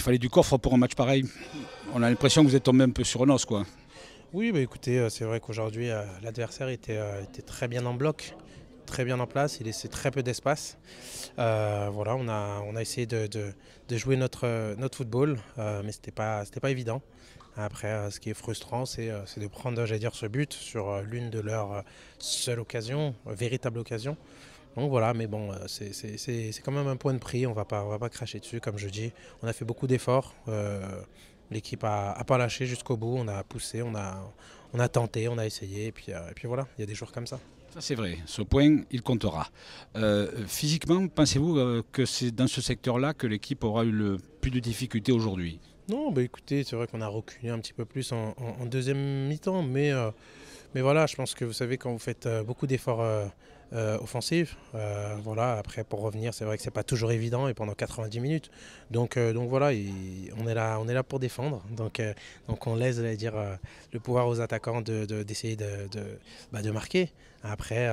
fallait du coffre pour un match pareil. On a l'impression que vous êtes tombé un peu sur un os, quoi. Oui, bah écoutez, c'est vrai qu'aujourd'hui, l'adversaire était très bien en bloc, très bien en place, il laissait très peu d'espace. Voilà, on a essayé de jouer notre football, mais c'était pas évident. Après, ce qui est frustrant, c'est de prendre, j'allais dire, ce but sur l'une de leurs seules occasions, véritable occasion. Donc voilà, mais bon, c'est quand même un point de prix, on va pas cracher dessus, comme je dis. On a fait beaucoup d'efforts, l'équipe a pas lâché jusqu'au bout, on a poussé, on a tenté, on a essayé, et puis voilà, il y a des jours comme ça. Ça c'est vrai, ce point, il comptera. Physiquement, pensez-vous que c'est dans ce secteur-là que l'équipe aura eu le plus de difficultés aujourd'hui? Non, bah écoutez, c'est vrai qu'on a reculé un petit peu plus en deuxième mi-temps, mais voilà, je pense que vous savez, quand vous faites beaucoup d'efforts offensifs, voilà, après pour revenir, c'est vrai que c'est pas toujours évident et pendant 90 minutes. Donc voilà, on est là pour défendre. Donc on laisse, j'allais dire, le pouvoir aux attaquants d'essayer de marquer. Après,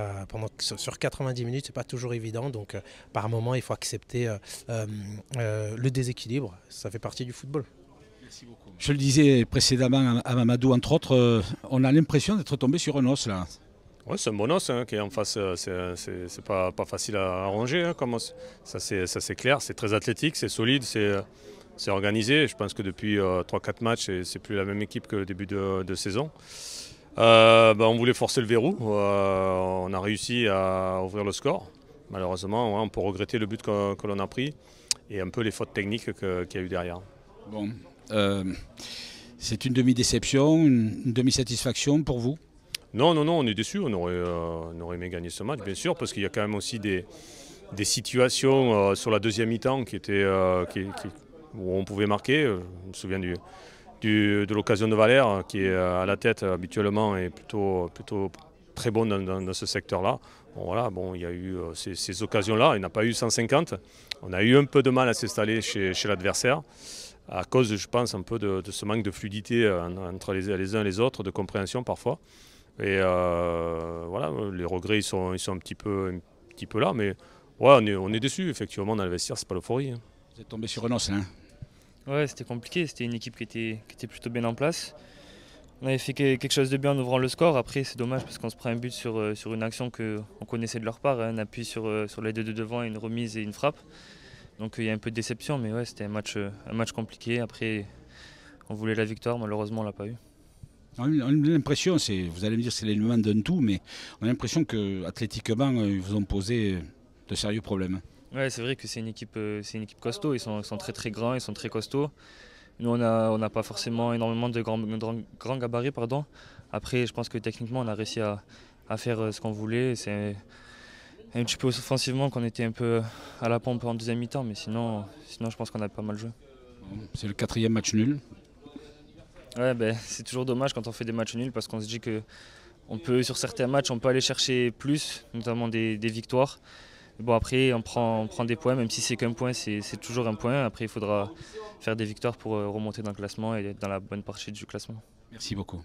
sur 90 minutes, c'est pas toujours évident. Donc par moment, il faut accepter le déséquilibre. Ça fait partie du football. Merci beaucoup. Je le disais précédemment à Mamadou, entre autres, on a l'impression d'être tombé sur un os là. Ouais, c'est un bon os qui est en face, c'est pas facile à arranger. Comme os. Ça c'est clair, c'est très athlétique, c'est solide, c'est organisé. Je pense que depuis 3-4 matchs, c'est plus la même équipe que le début de saison. On voulait forcer le verrou, on a réussi à ouvrir le score. Malheureusement, ouais, on peut regretter le but que l'on a pris et un peu les fautes techniques qu'il y a eu derrière. Bon, c'est une demi-déception, une demi-satisfaction pour vous? Non, on est déçus. On aurait aimé gagner ce match, bien sûr, parce qu'il y a quand même aussi des situations sur la deuxième mi-temps où on pouvait marquer. Je me souviens de l'occasion de Valère, qui est à la tête habituellement et plutôt très bon dans ce secteur-là. Bon, voilà, il y a eu ces occasions-là. Il n'y en a pas eu 150. On a eu un peu de mal à s'installer chez l'adversaire, à cause, je pense, un peu de ce manque de fluidité entre les uns et les autres, de compréhension parfois. Et voilà, les regrets ils sont un petit peu là, mais ouais, on est déçus, effectivement, dans le vestiaire, c'est pas l'euphorie. Vous êtes tombé sur un os, hein? Ouais, c'était compliqué, c'était une équipe qui était plutôt bien en place. On avait fait quelque chose de bien en ouvrant le score. Après, c'est dommage parce qu'on se prend un but sur une action qu'on connaissait de leur part, hein, un appui sur les deux de devant, une remise et une frappe. Donc il y a un peu de déception, mais ouais, c'était un match compliqué. Après, on voulait la victoire, malheureusement, on l'a pas eu. On a l'impression, vous allez me dire c'est l'élément d'un tout, mais on a l'impression que athlétiquement, ils vous ont posé de sérieux problèmes. Ouais, c'est vrai que c'est une équipe costaud. Ils sont très très grands, ils sont très costauds. Nous, on n'a pas forcément énormément de grands gabarits, pardon. Après, je pense que techniquement, on a réussi à faire ce qu'on voulait. C'est un petit peu offensivement qu'on était un peu à la pompe en deuxième mi-temps, mais sinon, je pense qu'on a pas mal joué. C'est le 4e match nul. Ouais, c'est toujours dommage quand on fait des matchs nuls parce qu'on se dit que sur certains matchs, on peut aller chercher plus, notamment des victoires. Bon, après, on prend des points, même si c'est qu'un point, c'est toujours un point. Après, il faudra faire des victoires pour remonter dans le classement et être dans la bonne partie du classement. Merci beaucoup.